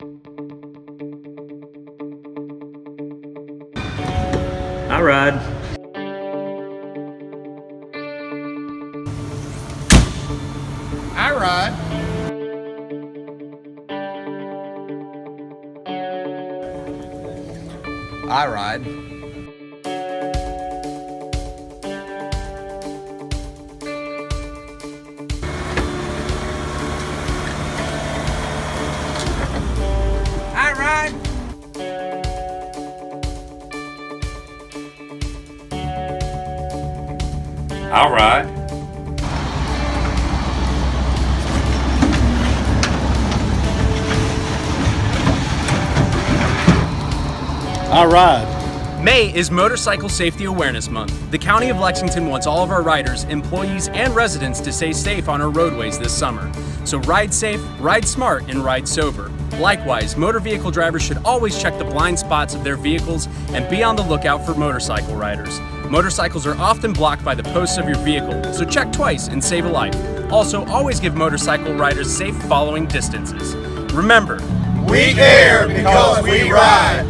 I ride. I ride. I ride. I ride. I'll ride. I ride. May is Motorcycle Safety Awareness Month. The County of Lexington wants all of our riders, employees, and residents to stay safe on our roadways this summer. So ride safe, ride smart, and ride sober. Likewise, motor vehicle drivers should always check the blind spots of their vehicles and be on the lookout for motorcycle riders. Motorcycles are often blocked by the posts of your vehicle, so check twice and save a life. Also, always give motorcycle riders safe following distances. Remember, We care because we ride.